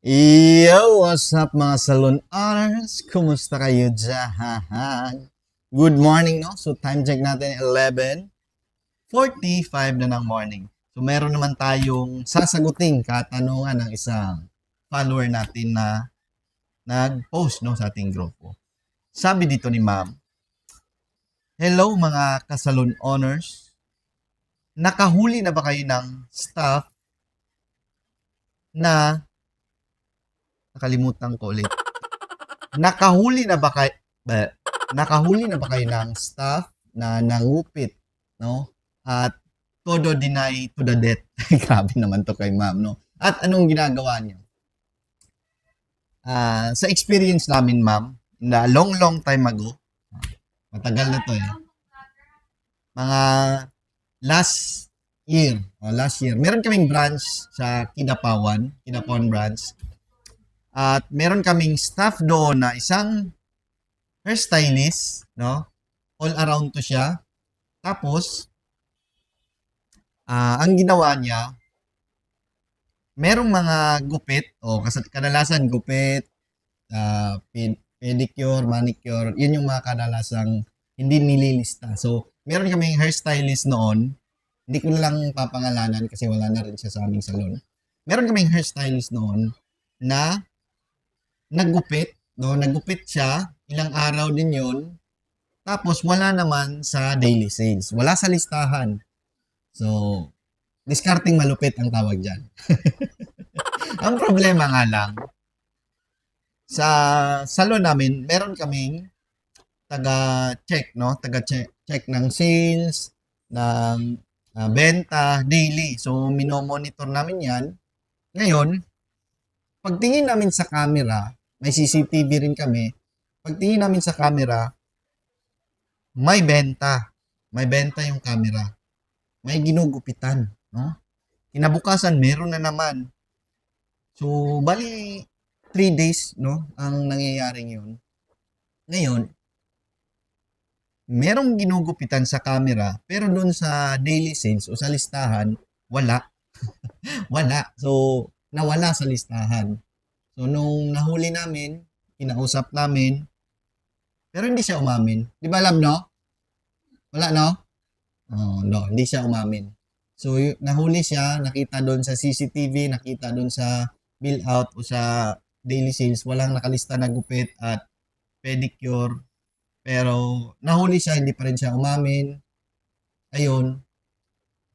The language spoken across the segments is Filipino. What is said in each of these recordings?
What's up mga salon owners? Kumusta kayo dyan? Good morning, no? So time check natin 11:45 na ng morning. So meron naman tayong sasaguting katanungan ng isang follower natin na nag-post no, sa ating grupo. Sabi dito ni ma'am, hello mga kasalon owners. Nakahuli na ba kayo ng staff na nakalimutan ko ulit. Nakahuli na ba kayo nakahuli na ba kayo ng staff na nangupit, no? At todo deny to the death. Grabe naman to kay ma'am, no? At anong ginagawa niyo? Sa experience namin, ma'am, na long time ago, matagal na to eh. Mga last year, meron kaming branch sa Kidapawan branch. At meron kaming staff doon na isang hairstylist, no? All around to siya. Tapos, ang ginawa niya, merong mga gupit, kadalasan gupit, pedicure, manicure, yun yung mga kadalasang hindi nililista. So, meron kaming hairstylist noon, hindi ko na lang papangalanan kasi wala na rin siya sa aming salon. Meron kaming hairstylist noon na naggupit, no? Naggupit siya, ilang araw din yun. Tapos wala naman sa daily sales. Wala sa listahan. So, discarding malupit ang tawag dyan. Ang problema nga lang, sa salon namin, meron kaming taga-check, no? Taga-check ng sales, ng benta, daily. So, minomonitor namin yan. Ngayon, pagtingin namin sa camera, may CCTV rin kami. Pagtingin namin sa camera, may benta. May benta yung camera. May ginugupitan, no? Kinabukasan, meron na naman. So, bali 3 days, no, ang nangyayaring yun. Ngayon, merong ginugupitan sa camera, pero doon sa daily sales o sa listahan, wala. Wala. So, nawala sa listahan. So, nung nahuli namin, kinausap namin, pero hindi siya umamin. Di ba alam, no? Wala, no? No, hindi siya umamin. So, nahuli siya, nakita doon sa CCTV, nakita doon sa bill out o sa daily sales, walang nakalista na gupit at pedicure. Pero, nahuli siya, hindi pa rin siya umamin. Ayun.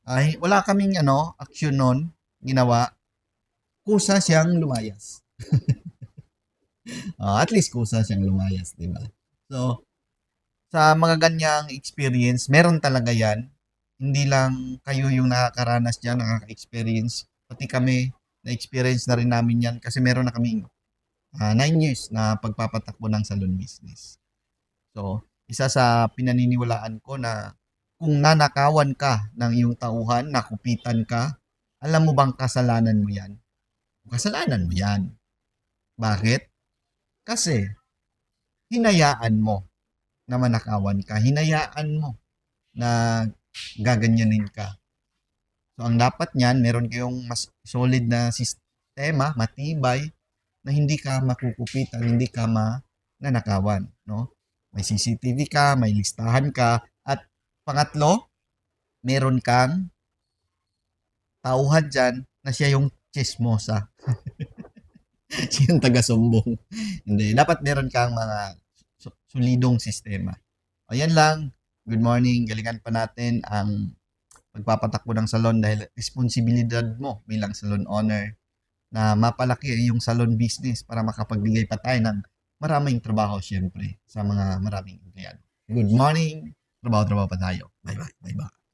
Ay, wala kaming, action nun, ginawa. Kusa siyang lumayas. At least kusa siyang lumayas, di ba? So, sa mga ganyang experience, meron talaga yan. Hindi lang kayo yung nakakaranas dyan, nakaka-experience. Pati kami, na-experience na rin namin yan kasi meron na kami 9 years na pagpapatakbo ng salon business. So, isa sa pinaniniwalaan ko na kung nanakawan ka ng iyong tauhan, nakupitan ka, alam mo bang kasalanan mo yan? Kasalanan mo yan. Bakit? Kasi, hinayaan mo na manakawan ka. Hinayaan mo na gaganyanin ka. So, ang dapat niyan, meron kayong mas solid na sistema, matibay, na hindi ka makukupitan, hindi ka mananakawan. No? May CCTV ka, may listahan ka, at pangatlo, meron kang tauhan dyan na siya yung chismosa. Siya yung taga-sumbong. Hindi. Dapat meron kang mga solidong sistema. O yan lang. Good morning. Galingan pa natin ang pagpapatakbo ng salon dahil responsibilidad mo bilang salon owner na mapalaki yung salon business para makapagbigay pa tayo ng maraming trabaho syempre sa mga maraming empleyado. Good morning. Trabaho pa tayo. Bye-bye. Bye-bye.